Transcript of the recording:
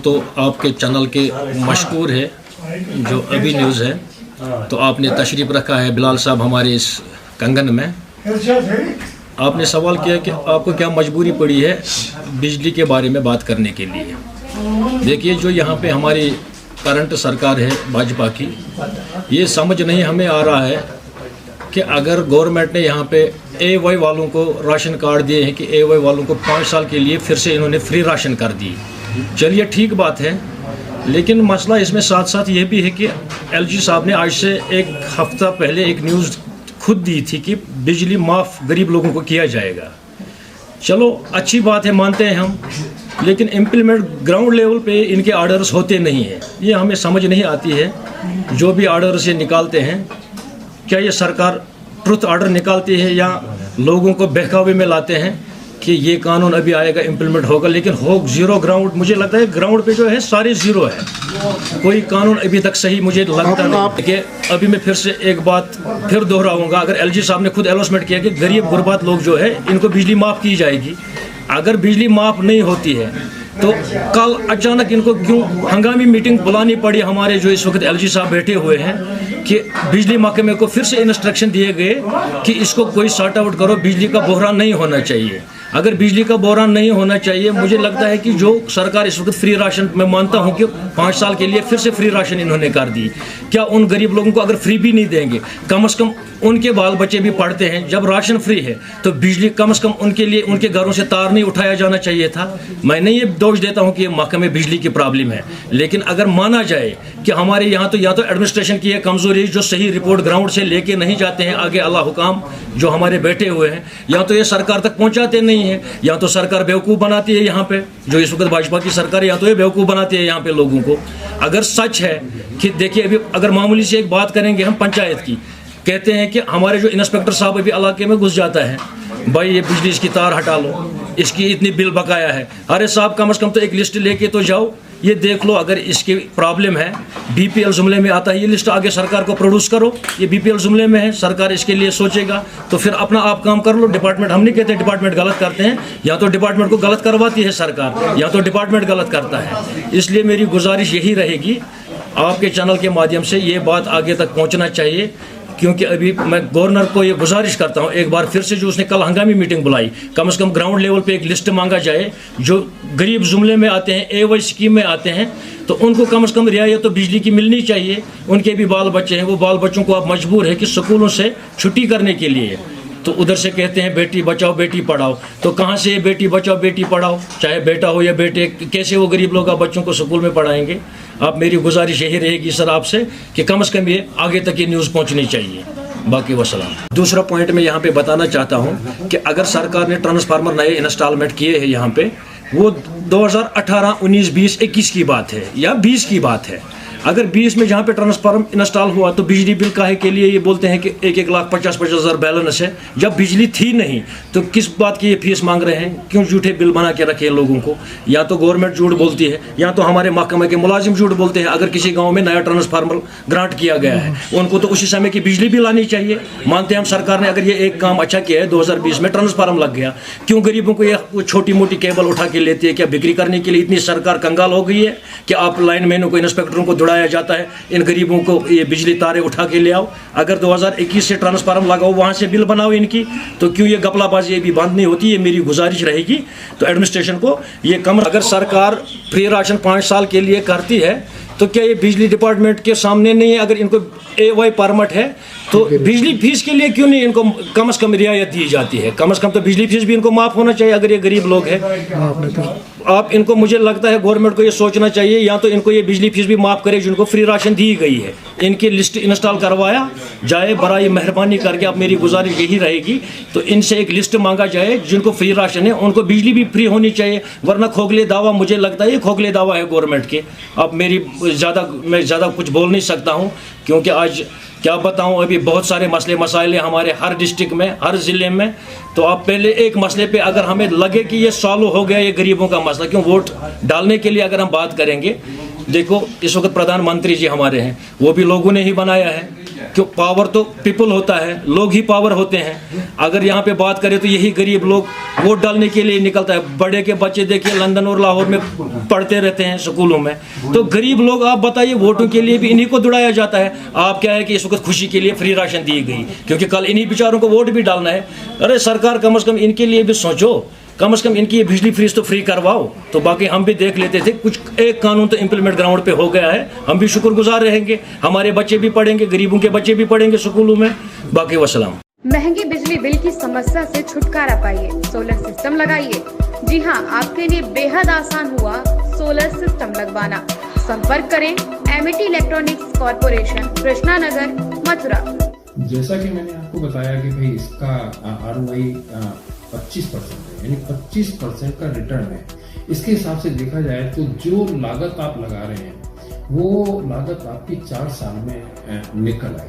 تو आपके चैनल के मशहूर है जो अभी न्यूज़ है, तो आपने तशरीफ़ रखा है बिलाल साहब हमारे इस कंगन में। आपने सवाल किया कि आपको क्या मजबूरी पड़ी है बिजली के बारे में बात करने के लिए। देखिए, जो यहाँ पे हमारी करंट सरकार है भाजपा की, ये समझ नहीं हमें आ रहा है कि अगर गवर्नमेंट ने यहाँ पे AY वालों को राशन कार्ड दिए हैं कि AY वालों को 5 साल के लिए फिर से इन्होंने फ्री राशन कर दी। चलिए ठीक बात है, लेकिन मसला इसमें साथ साथ ये भी है कि LG साहब ने आज से एक हफ्ता पहले एक न्यूज़ खुद दी थी कि बिजली माफ़ गरीब लोगों को किया जाएगा। चलो अच्छी बात है, मानते हैं हम, लेकिन इम्प्लीमेंट ग्राउंड लेवल पे इनके आर्डर्स होते नहीं हैं। ये हमें समझ नहीं आती है। जो भी आर्डर्स ये निकालते हैं, क्या ये सरकार ट्रुथ आर्डर निकालती है या लोगों को बहकावे में लाते हैं कि ये कानून अभी आएगा, इम्प्लीमेंट होगा, लेकिन हो जीरो ग्राउंड। मुझे लगता है ग्राउंड पे जो है सारे जीरो है, कोई कानून अभी तक सही मुझे लगता नहीं। कि अभी मैं फिर से एक बात फिर दोहराऊंगा, अगर LG साहब ने खुद अनाउंसमेंट किया कि गरीब गुरबात लोग जो है इनको बिजली माफ़ की जाएगी, अगर बिजली माफ़ नहीं होती है तो कल अचानक इनको क्यों हंगामी मीटिंग बुलानी पड़ी हमारे जो इस वक्त LG साहब बैठे हुए हैं कि बिजली महकमे को फिर से इंस्ट्रक्शन दिए गए कि इसको कोई सॉर्ट आउट करो, बिजली का बहरान नहीं होना चाहिए। अगर बिजली का बहरान नहीं होना चाहिए, मुझे लगता है कि जो सरकार इस वक्त फ्री राशन, मैं मानता हूं कि 5 साल के लिए फिर से फ्री राशन इन्होंने कर दी, क्या उन गरीब लोगों को अगर फ्री भी नहीं देंगे, कम से कम उनके बाल बच्चे भी पढ़ते हैं, जब राशन फ्री है तो बिजली कम से कम उनके लिए उनके घरों से तार नहीं उठाया जाना चाहिए था। मैं नहीं ये दोष देता हूं कि ये महकमे बिजली की प्रॉब्लम है, लेकिन अगर माना जाए कि हमारे यहाँ तो या तो एडमिनिस्ट्रेशन की है कमजोरी, जो सही रिपोर्ट ग्राउंड से लेके नहीं जाते हैं आगे अल्लाह हुकाम जो हमारे बैठे हुए हैं, या तो ये सरकार तक पहुँचाते नहीं है, या तो सरकार बेवकूफ़ बनाती है यहाँ पे, जो इस वक्त भाजपा की सरकार, या तो ये बेवकूफ़ बनाती है यहाँ पे लोगों को। अगर सच है कि देखिए, अभी अगर मामूली से एक बात करेंगे हम पंचायत की, कहते हैं कि हमारे जो इंस्पेक्टर साहब अभी इलाके में घुस जाता है, भाई ये बिजली इसकी तार हटा लो, इसकी इतनी बिल बकाया है। अरे साहब, कम से कम तो एक लिस्ट लेके तो जाओ, ये देख लो अगर इसकी प्रॉब्लम है, BPL जुमले में आता है, ये लिस्ट आगे सरकार को प्रोड्यूस करो, ये BPL जुमले में है, सरकार इसके लिए सोचेगा, तो फिर अपना आप काम कर लो। डिपार्टमेंट, हम नहीं कहते डिपार्टमेंट गलत करते हैं, या तो डिपार्टमेंट को गलत करवाती है सरकार, या तो डिपार्टमेंट गलत करता है। इसलिए मेरी गुजारिश यही रहेगी, आपके चैनल के माध्यम से ये बात आगे तक पहुँचना चाहिए, क्योंकि अभी मैं गवर्नर को ये गुजारिश करता हूँ, एक बार फिर से जो उसने कल हंगामी मीटिंग बुलाई, कम से कम ग्राउंड लेवल पे एक लिस्ट मांगा जाए, जो गरीब जुमले में आते हैं, AY स्कीम में आते हैं, तो उनको कम से कम रियायत तो बिजली की मिलनी चाहिए। उनके भी बाल बच्चे हैं, वो बाल बच्चों को आप मजबूर है कि स्कूलों से छुट्टी करने के लिए, तो उधर से कहते हैं बेटी बचाओ बेटी पढ़ाओ, तो कहाँ से बेटी बचाओ बेटी पढ़ाओ, चाहे बेटा हो या बेटे, कैसे वो गरीब लोग बच्चों को स्कूल में पढ़ाएंगे। आप, मेरी गुजारिश यही रहेगी सर आपसे कि कम से कम ये आगे तक ये न्यूज़ पहुंचनी चाहिए। बाकी वसलाम। दूसरा पॉइंट मैं यहाँ पे बताना चाहता हूँ कि अगर सरकार ने ट्रांसफार्मर नए इंस्टॉलमेंट किए हैं यहाँ पे, वो 2018, 19, 20, 21 की बात है या 20 की बात है। अगर 20 में जहाँ पे ट्रांसफार्मर इंस्टॉल हुआ तो बिजली बिल काहे के लिए ये बोलते हैं कि 1,50,000 बैलेंस है, जब बिजली थी नहीं तो किस बात की ये फीस मांग रहे हैं, क्यों झूठे बिल बना के रखे हैं लोगों को। या तो गवर्नमेंट झूठ बोलती है, या तो हमारे महकमे के मुलाजिम झूठ बोलते हैं। अगर किसी गाँव में नया ट्रांसफार्मर ग्रांट किया गया है, उनको तो उसी समय की बिजली बिल आनी चाहिए। मानते हैं हम सरकार ने अगर ये एक काम अच्छा किया है, 2020 में ट्रांसफार्मर लग गया, क्यों गरीबों को ये छोटी मोटी केबल उठा के लेती है? क्या बिक्री करने के लिए इतनी सरकार कंगाल हो गई है कि आप लाइन मैनों को, इंस्पेक्टरों को जाता है, इन गरीबों को ये बिजली तारे उठा के ले आओ। अगर 2021 से ट्रांसफार्मर लगाओ, वहां से बिल बनाओ इनकी, तो क्यों ये गपलाबाजी ये भी बंद नहीं होती? ये मेरी गुजारिश रहेगी तो एडमिनिस्ट्रेशन को ये कम। अगर सरकार फ्री राशन 5 साल के लिए करती है तो क्या ये बिजली डिपार्टमेंट के सामने नहीं है? अगर इनको AY परमिट है तो बिजली फीस के लिए क्यों नहीं इनको कम से कम रियायत दी जाती है? कम से कम तो बिजली फीस भी इनको माफ़ होना चाहिए अगर ये गरीब लोग हैं। आप इनको, मुझे लगता है गवर्नमेंट को ये सोचना चाहिए, या तो इनको ये बिजली फीस भी माफ़ करे जिनको फ्री राशन दी गई है, इनकी लिस्ट इंस्टॉल करवाया जाए बराए मेहरबानी करके। आप, मेरी गुजारिश यही रहेगी तो इनसे एक लिस्ट मांगा जाए जिनको फ्री राशन है, उनको बिजली भी फ्री होनी चाहिए, वरना खोखले दावा, मुझे लगता है ये खोखले दावा है गवर्नमेंट के। आप, मेरी मैं ज़्यादा कुछ बोल नहीं सकता हूँ, क्योंकि आज क्या बताऊं, अभी बहुत सारे मसले मसाइल हैं हमारे हर डिस्ट्रिक्ट में, हर ज़िले में। तो आप पहले एक मसले पे अगर हमें लगे कि ये सॉल्व हो गया ये गरीबों का मसला, क्यों वोट डालने के लिए अगर हम बात करेंगे, देखो इस वक्त प्रधानमंत्री जी हमारे हैं, वो भी लोगों ने ही बनाया है, کہ پاور تو پیپل ہوتا ہے, لوگ ہی پاور ہوتے ہیں. اگر یہاں پہ بات کریں تو یہی غریب لوگ ووٹ ڈالنے کے لیے نکلتا ہے. بڑے کے بچے دیکھیے لندن اور لاہور میں پڑھتے رہتے ہیں اسکولوں میں. تو غریب لوگ آپ بتائیے ووٹوں کے لیے بھی انہی کو دڑایا جاتا ہے. آپ کیا ہے کہ اس وقت خوشی کے لیے فری راشن دی گئی کیونکہ کل انہی بیچاروں کو ووٹ بھی ڈالنا ہے. ارے سرکار کم از کم ان کے لیے بھی سوچو, کم از کم ان کی بجلی فریز تو فری کرواؤ. تو باقی ہم بھی دیکھ لیتے تھے, کچھ ایک قانون تو امپلیمنٹ گراؤنڈ پہ ہو گیا ہے, ہم بھی شکر گزار رہیں گے. ہمارے بچے بھی پڑھیں گے, غریبوں کے بچے بھی پڑھیں گے اسکولوں میں. باقی وسلام. مہنگی بجلی بل کی سمسیا سے چھٹکارا پائیے, سولر سسٹم لگائیے. جی ہاں, آپ کے لیے بے حد آسان ہوا سولر سسٹم لگوانا. سمپرک کریں MET electronics corporation, Krishna Nagar, Mathura. جیسا کہ میں نے آپ کو بتایا کہ بھائی اس کا ROI 25% ہے, یعنی 25% کا ریٹرن ہے. اس کے حساب سے دیکھا جائے تو جو لاگت آپ لگا رہے ہیں وہ لاگت آپ کی 4 سال میں نکل آئے.